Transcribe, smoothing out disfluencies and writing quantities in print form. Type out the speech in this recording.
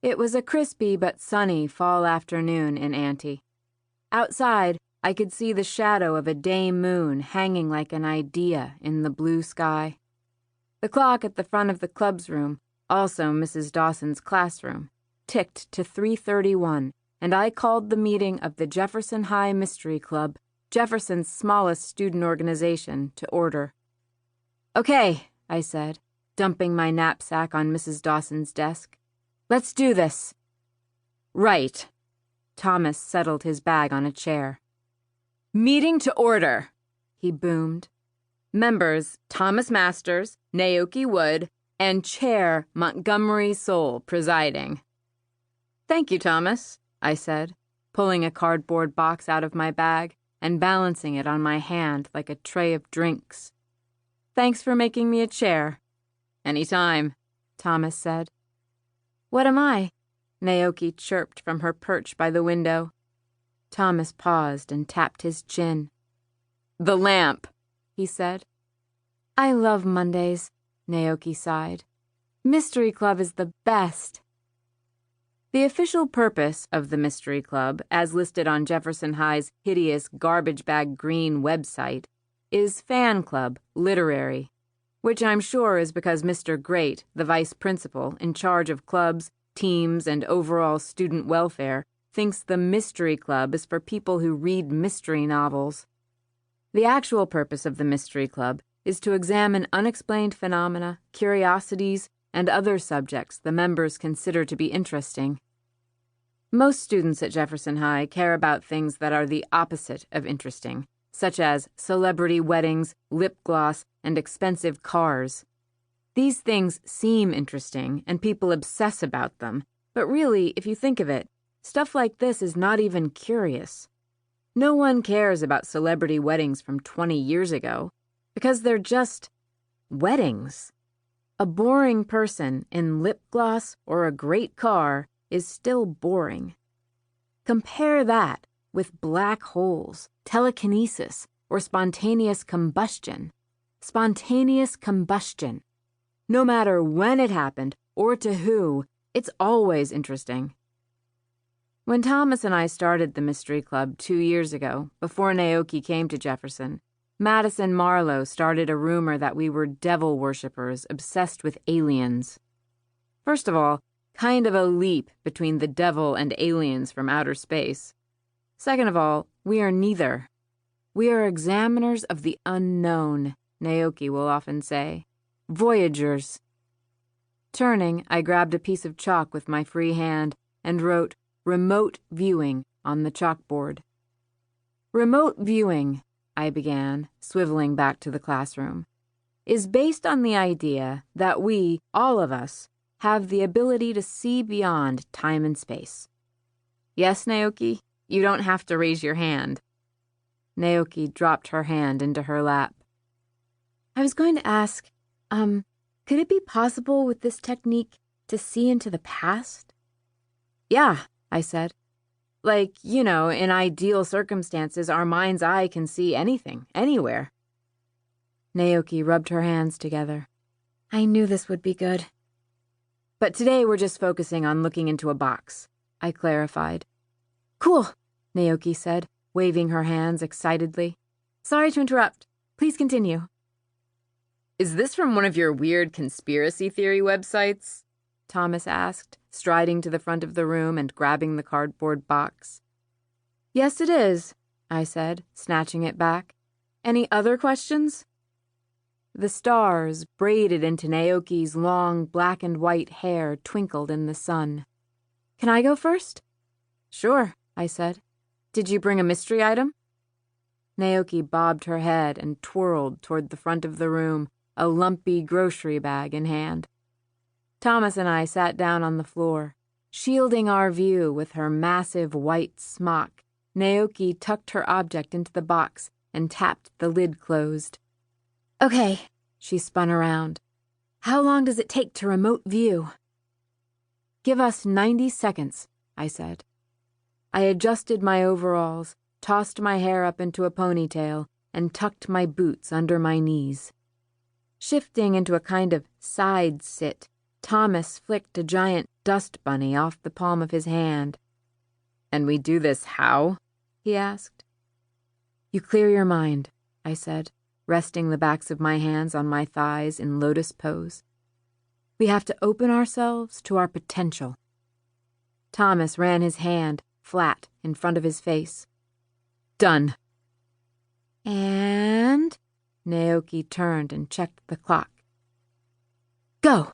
It was a crispy but sunny fall afternoon in Auntie. Outside, I could see the shadow of a day moon hanging like an idea in the blue sky. The clock at the front of the club's room, also Mrs. Dawson's classroom, ticked to 3:31, and I called the meeting of the Jefferson High Mystery Club, Jefferson's smallest student organization, to order. "Okay," I said, dumping my knapsack on Mrs. Dawson's desk. "Let's do this." "Right." Thomas settled his bag on a chair. "Meeting to order," he boomed. "Members Thomas Masters, Naoki Wood, and Chair Montgomery Sole presiding." "Thank you, Thomas," I said, pulling a cardboard box out of my bag and balancing it on my hand like a tray of drinks. "Thanks for making me a chair." "Any time," Thomas said. "What am I?" Naoki chirped from her perch by the window. Thomas paused and tapped his chin. "The lamp," he said. "I love Mondays," Naoki sighed. "Mystery Club is the best." The official purpose of the Mystery Club, as listed on Jefferson High's hideous garbage bag green website, is Fan Club Literary, which I'm sure is because Mr. Great, the vice principal in charge of clubs, teams, and overall student welfare, thinks the Mystery Club is for people who read mystery novels. The actual purpose of the Mystery Club is to examine unexplained phenomena, curiosities, and other subjects the members consider to be interesting. Most students at Jefferson High care about things that are the opposite of interesting, such as celebrity weddings, lip gloss, and expensive cars. These things seem interesting, and people obsess about them, but really, if you think of it, stuff like this is not even curious. No one cares about celebrity weddings from 20 years ago, because they're just weddings. A boring person in lip gloss or a great car is still boring. Compare that with black holes, telekinesis, or spontaneous combustion. Spontaneous combustion. No matter when it happened or to who, it's always interesting. When Thomas and I started the Mystery Club 2 years ago, before Naoki came to Jefferson, Madison Marlowe started a rumor that we were devil worshippers obsessed with aliens. First of all, kind of a leap between the devil and aliens from outer space. Second of all, we are neither. We are examiners of the unknown, Naoki will often say. Voyagers. Turning, I grabbed a piece of chalk with my free hand and wrote "Remote Viewing" on the chalkboard. Remote viewing, I began, swiveling back to the classroom, is based on the idea that we, all of us, have the ability to see beyond time and space. Yes, Naoki, you don't have to raise your hand. Naoki dropped her hand into her lap. I was going to ask, could it be possible with this technique to see into the past? Yeah, I said. Like, in ideal circumstances, our mind's eye can see anything, anywhere. Naoki rubbed her hands together. I knew this would be good. But today we're just focusing on looking into a box, I clarified. Cool, Naoki said, waving her hands excitedly. Sorry to interrupt. Please continue. Is this from one of your weird conspiracy theory websites? Thomas asked, striding to the front of the room and grabbing the cardboard box. Yes, it is, I said, snatching it back. Any other questions? The stars, braided into Naoki's long black and white hair, twinkled in the sun. Can I go first? Sure, I said. Did you bring a mystery item? Naoki bobbed her head and twirled toward the front of the room, a lumpy grocery bag in hand. Thomas and I sat down on the floor. Shielding our view with her massive white smock, Naoki tucked her object into the box and tapped the lid closed. Okay, she spun around. How long does it take to remote view? Give us 90 seconds, I said. I adjusted my overalls, tossed my hair up into a ponytail, and tucked my boots under my knees. Shifting into a kind of side sit, Thomas flicked a giant dust bunny off the palm of his hand. "And we do this how?" he asked. "You clear your mind," I said, resting the backs of my hands on my thighs in lotus pose. "We have to open ourselves to our potential." Thomas ran his hand flat in front of his face. "Done." And Naoki turned and checked the clock. "Go!"